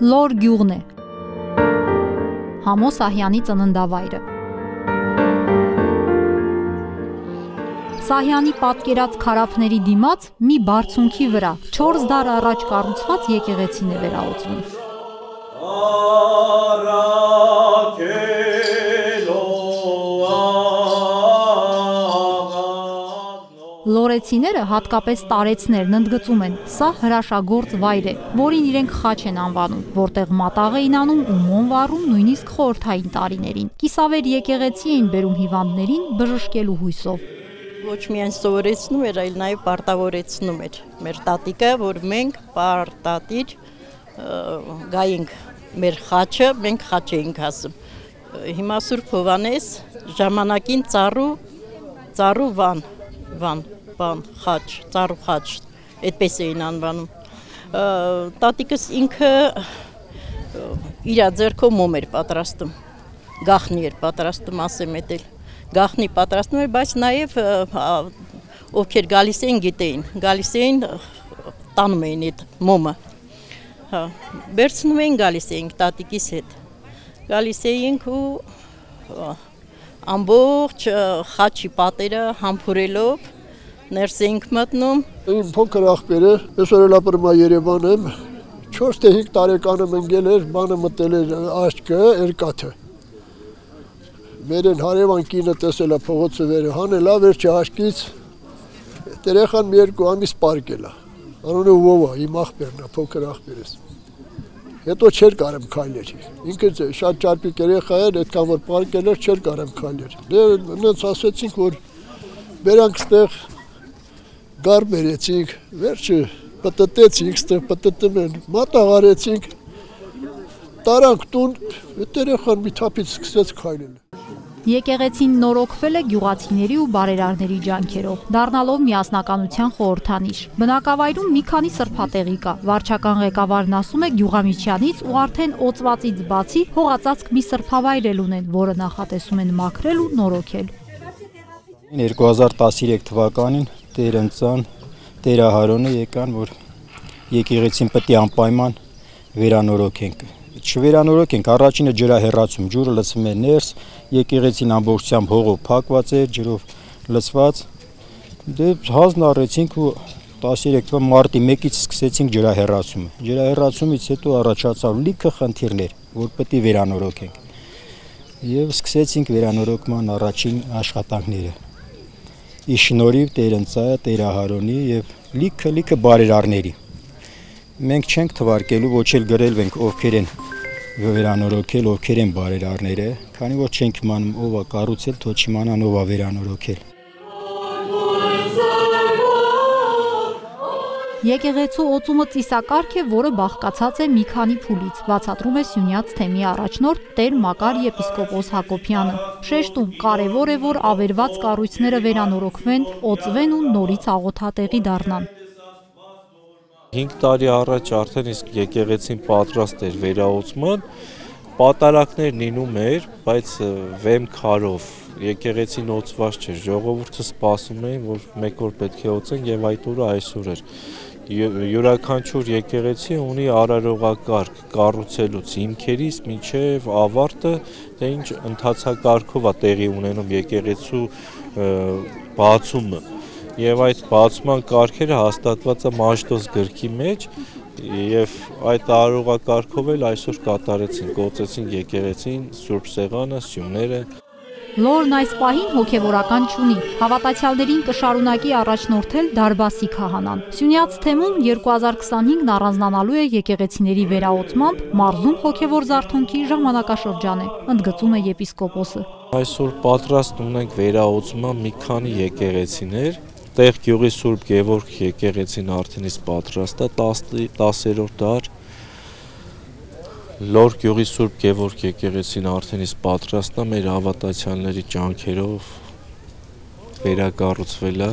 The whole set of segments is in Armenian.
Լոր գյուղն է։ Համո Սահյանի ծննդավայրը։ Սահյանի պատկերած քարափների դիմաց մի բարձունքի վրա 4 դար առաջ կառուցված եկեղեցին է վերահսկվում։ Լորեցիները, հատկապես տարեցներն, ընդգծում են, սա հրաշագործ վայր է, որին իրենք խաչ են անվանում, որտեղ մատաղ էին անում ու մոմ վառում նույնիսկ խորհրդային տարիներին։ Կիսավեր եկեղեցի էին բերում հիվանդներին բժշկելու հույսով։ Ոչ միայն սովորեցնում էր, այլ նաև պարտավորեցնում էր մեր տատիկը, որ մենք պարտադիր գայինք մեր խաչը, մենք խաչ էինք ասում։ Հիմա Սուրբ Հովհաննես ժամանակին ծառու վան խաչ, ծառու խաչ, այդպես էին անվանում։ Տատիկս ինքը իր ձեռքով մոմ էր պատրաստում, գաղտնի էր պատրաստում, ասեմ էդել, գաղտնի պատրաստում էր, բայց նաև ովքեր գալիս էին գիտեին, գալիս էին տանում էին այդ մոմը, վերցնում էին գալիս էինք տատիկիս հետ, գալիս էինք ու ամբողջ խաչի պատերը համբուրելով ներս էինք մտնում։ Իմ փոքր աղբերը, այսօր էլ ապրում եմ Երևան եմ, 4-5 տարեկանում ընկել էր, բանը մտել էր աչքը, երկաթը։ Մեր են հարևան կինը տեսել է փողոցը վերը հանել է, վերջի աչքից երեխան մի 2 ամիս պարկել է։ Անունը Վովա, իմ աղբերն է, փոքր աղբերս։ Հետո չէր կարեմ քայլեր։ Ինքը շատ ճարպիկ երեխա էր, այդքան որ պարկել էր, չէր կարեմ քայլեր։ Նենց ասեցինք, որ բերանք ստեղ գար բերեցինք, վերջը պտտեցինք, ստեղ պտտում են, մատաղ արեցինք, տարանք տուն, այդ երեխան մի թափից սկսեց քայլել։ Եկեղեցին նորոգվել է գյուղացիների ու բարերարների ջանքերով, դառնալով միասնականության խորհրդանիշ։ Բնակավայրում մի քանի սրբատեղի կա։ Վարչական ղեկավարն ասում է գյուղամիջյանից ու արդեն օծվածից բացի հողածածկ մի սրբավայր էլ ունեն, որը նախատեսում են մաքրել ու նորոգել։ 2013 թվականին Տեր Ընծան, Տեր Ահարոնը եկան, որ եկեղեցին պետք է անպայման վերանորոգենք։ Չվերանորոգենք, առաջինը ջրահեռացում, ջուրը լցվում է ներս, եկեղեցին ամբողջությամբ հողով փակված էր, ջրով լցված։ Դե հանձն առեցինք ու 13 մարտի 1-ից սկսեցինք ջրահեռացումը։ Ջրահեռացումից հետո առաջացավ լիքը խնդիրներ, որ պետք է վերանորոգենք։ Եվ սկսեցինք վերանորոգման առաջին աշխատանքները։ Ի շնորհիվ Տեր Ընծայ, Տեր Ահարոնի եւ լիքը բարերարների։ Մենք չենք թվարկելու, ոչ էլ գրել ենք ովքեր են վերանորոգել, ովքեր են բարերարները, քանի որ չենք իմանում ով է կառուցել, թող չիմանան ով է վերանորոգել։ Եկեղեցու օծումը ծիսակարգ է, որը բաղկացած է մի քանի փուլից, բացատրում է Սյունյաց թեմի առաջնորդ Տեր Մակար եպիսկոպոս Հակոբյանը։ Շեշտում կարևոր է, որ ավերված կառույցները վերանորոգվեն, օծվեն ու նորից աղոթատեղի դառնան։ 5 տարի առաջ արդեն իսկ եկեղեցին պատրաստ էր վերաօծման, պատարակներն ինում էր, բայց վեմ քարով եկեղեցին օծված չէր, ժողովուրդը սպասում էին, որ մեկ օր պետք է օծեն եւ այդ օրը այսօր էր։ Յուրաքանչյուր եկեղեցի ունի արարողակարգ կառուցելուց հիմքերից մինչև ավարտը, թե ինչ ընթացակարգով է տեղի ունենում եկեղեցու բացումը։ Եվ այդ բացման կարգերը հաստատված է Մաշտոց գրքի մեջ եւ այդ արարողակարգով էլ այսօր կատարեցին, օծեցին եկեղեցին, Սուրբ Սեղանը, սյունները։ Լորն այս պահին հոգևորական չունի, հավատացյալներին կշարունակի առաջնորդել Դարբասի քահանան։ Սյունյաց թեմում 2025-ն առանձնանալու է եկեղեցիների վերաօծմամբ, մարզում հոգևոր զարթոնքի ժամանակաշրջան է, ընդգծում է եպիսկոպոսը։ Այսօր պատրաստ ունենք վերաօծման մի քանի եկեղեցիներ, Տեղ գյուղի Սուրբ Գևորգ եկեղեցին արդեն իսկ պատրաստ է 10-րդ դար, Լոր գյուղի Սուրբ Գևորգ եկեղեցին արդեն իսկ պատրաստ է, մեր հավատացյալների ջանքերով վերակառուցվել է,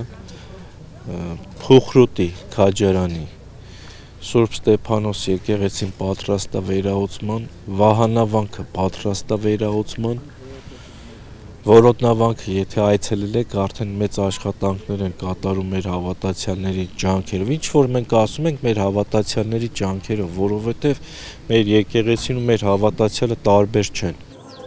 Փուխրուտի քաջարանի Սուրբ Ստեփանոս եկեղեցին պատրաստ է վերաօծման, Վահանավանքը պատրաստ է վերաօծման, Որոտնավանքը, եթե այցելել եք, արդեն մեծ աշխատանքներ են կատարում մեր հավատացյալների ջանքերով։ Ինչ որ մենք ասում ենք մեր հավատացյալների ջանքերով, որովհետև մեր եկեղեցին ու մեր հավատացյալը տարբեր չեն։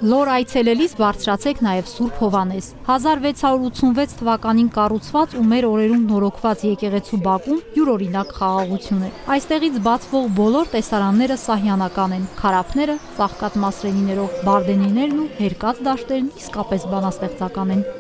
Լոր այցելելիս բարձրացեք նաև Սուրբ Հովանես։ 1686 թվականին կառուցված ու մեր օրերում նորոգված եկեղեցու բակում յուրօրինակ խաղաղություն է։ Այստեղից բացվող բոլոր տեսարանները սահյանական են։ Քարափները ծաղկած մասրենիներով, բարդենիներն ու հերկած դաշտերն իսկապես բանաստեղծական են։